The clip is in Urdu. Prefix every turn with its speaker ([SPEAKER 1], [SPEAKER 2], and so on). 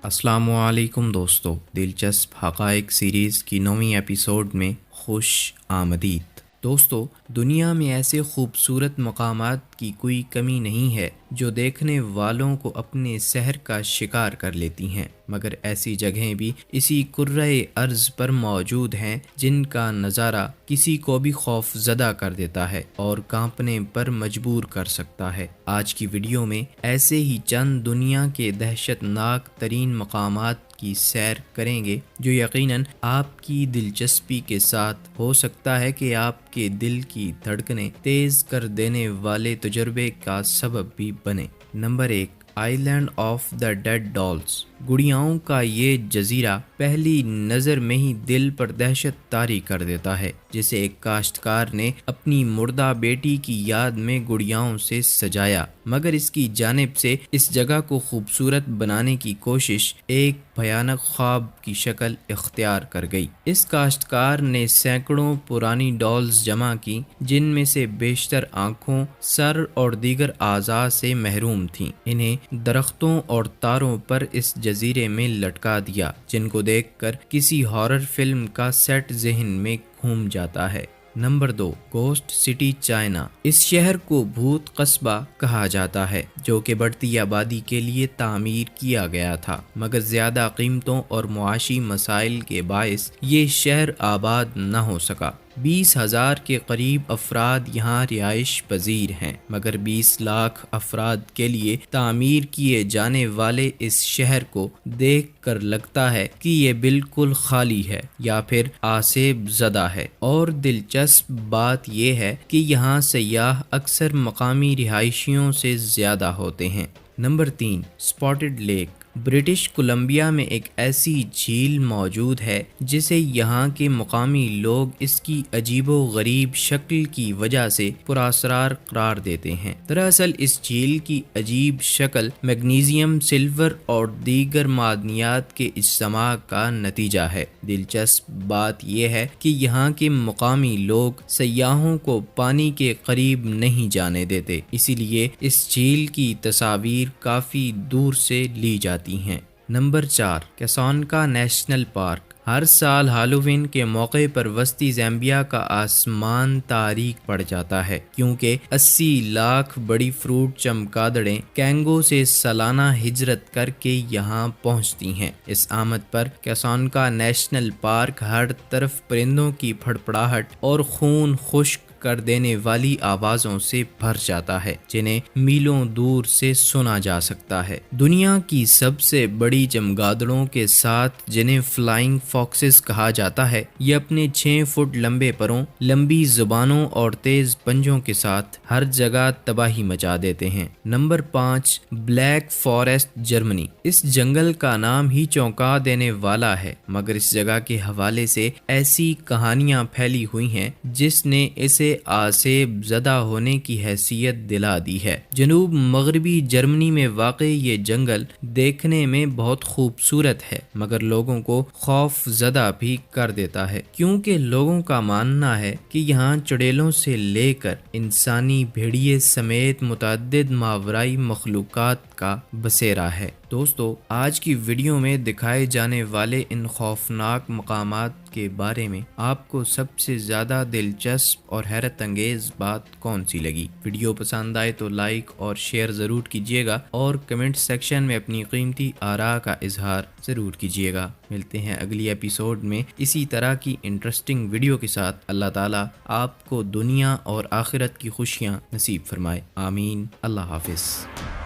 [SPEAKER 1] السلام علیکم دوستو، دلچسپ حقائق سیریز کی 9ویں ایپیسوڈ میں خوش آمدید۔ دوستو، دنیا میں ایسے خوبصورت مقامات کی کوئی کمی نہیں ہے جو دیکھنے والوں کو اپنے سحر کا شکار کر لیتی ہیں، مگر ایسی جگہیں بھی اسی کرۂ ارض پر موجود ہیں جن کا نظارہ کسی کو بھی خوف زدہ کر دیتا ہے اور کانپنے پر مجبور کر سکتا ہے۔ آج کی ویڈیو میں ایسے ہی چند دنیا کے دہشت ناک ترین مقامات کی سیر کریں گے جو یقیناً آپ کی دلچسپی کے ساتھ ہو سکتا ہے کہ آپ کے دل کی دھڑکنیں تیز کر دینے والے تجربے کا سبب بھی بنے۔ Number 1، island of the dead dolls. گڑیاؤں کا یہ جزیرہ پہلی نظر میں ہی دل پر دہشت طاری کر دیتا ہے، جسے ایک کاشتکار نے اپنی مردہ بیٹی کی یاد میں گڑیاؤں سے سجایا، مگر اس کی جانب سے اس جگہ کو خوبصورت بنانے کی کوشش ایک بھیانک خواب کی شکل اختیار کر گئی۔ اس کاشتکار نے سینکڑوں پرانی ڈالز جمع کی جن میں سے بیشتر آنکھوں، سر اور دیگر اعضاء سے محروم تھیں۔ انہیں درختوں اور تاروں پر اس جزیرے میں لٹکا دیا، جن کو دیکھ کر کسی ہارر فلم کا سیٹ ذہن میں گھوم جاتا ہے۔ Number 2، ghost city China. اس شہر کو بھوت قصبہ کہا جاتا ہے جو کہ بڑھتی آبادی کے لیے تعمیر کیا گیا تھا، مگر زیادہ قیمتوں اور معاشی مسائل کے باعث یہ شہر آباد نہ ہو سکا۔ 20,000 کے قریب افراد یہاں رہائش پذیر ہیں، مگر 20 لاکھ افراد کے لیے تعمیر کیے جانے والے اس شہر کو دیکھ کر لگتا ہے کہ یہ بالکل خالی ہے یا پھر آسیب زدہ ہے۔ اور دلچسپ بات یہ ہے کہ یہاں سیاح اکثر مقامی رہائشیوں سے زیادہ ہوتے ہیں۔ Number 3، spotted lake. British Columbia میں ایک ایسی جھیل موجود ہے جسے یہاں کے مقامی لوگ اس کی عجیب و غریب شکل کی وجہ سے پراسرار قرار دیتے ہیں۔ دراصل اس جھیل کی عجیب شکل میگنیزیم، سلور اور دیگر معدنیات کے اجتماع کا نتیجہ ہے۔ دلچسپ بات یہ ہے کہ یہاں کے مقامی لوگ سیاحوں کو پانی کے قریب نہیں جانے دیتے، اسی لیے اس جھیل کی تصاویر کافی دور سے لی جاتی ہیں۔ نمبر 4، کیسونکا نیشنل پارک۔ ہر سال ہالووین کے موقع پر وسطی زامبیا کا آسمان تاریک پڑ جاتا ہے، کیونکہ 80 لاکھ بڑی فروٹ چمگادڑیں کینگو سے سالانہ ہجرت کر کے یہاں پہنچتی ہیں۔ اس آمد پر کیسونکا نیشنل پارک ہر طرف پرندوں کی پھڑپڑاہٹ اور خون خشک کر دینے والی آوازوں سے بھر جاتا ہے، جنہیں میلوں دور سے سنا جا سکتا ہے۔ دنیا کی سب سے بڑی چمگادڑوں کے ساتھ، جنہیں فلائنگ فاکسز کہا جاتا ہے، یہ اپنے 6 فٹ لمبے پروں، لمبی زبانوں اور تیز پنجوں کے ساتھ ہر جگہ تباہی مچا دیتے ہیں۔ Number 5، Black Forest, Germany. اس جنگل کا نام ہی چونکا دینے والا ہے، مگر اس جگہ کے حوالے سے ایسی کہانیاں پھیلی ہوئی ہیں جس نے اسے آسیب زدہ ہونے کی حیثیت دلا دی ہے۔ جنوب مغربی جرمنی میں واقع یہ جنگل دیکھنے میں بہت خوبصورت ہے، مگر لوگوں کو خوف زدہ بھی کر دیتا ہے، کیونکہ لوگوں کا ماننا ہے کہ یہاں چڑیلوں سے لے کر انسانی بھیڑیے سمیت متعدد ماورائی مخلوقات کا بسیرا ہے۔ دوستو، آج کی ویڈیو میں دکھائے جانے والے ان خوفناک مقامات کے بارے میں آپ کو سب سے زیادہ دلچسپ اور حیرت انگیز بات کون سی لگی؟ ویڈیو پسند آئے تو لائک اور شیئر ضرور کیجیے گا اور کمنٹ سیکشن میں اپنی قیمتی آراء کا اظہار ضرور کیجیے گا۔ ملتے ہیں اگلی ایپیسوڈ میں اسی طرح کی انٹرسٹنگ ویڈیو کے ساتھ۔ اللہ تعالیٰ آپ کو دنیا اور آخرت کی خوشیاں نصیب فرمائے، آمین۔ اللہ حافظ۔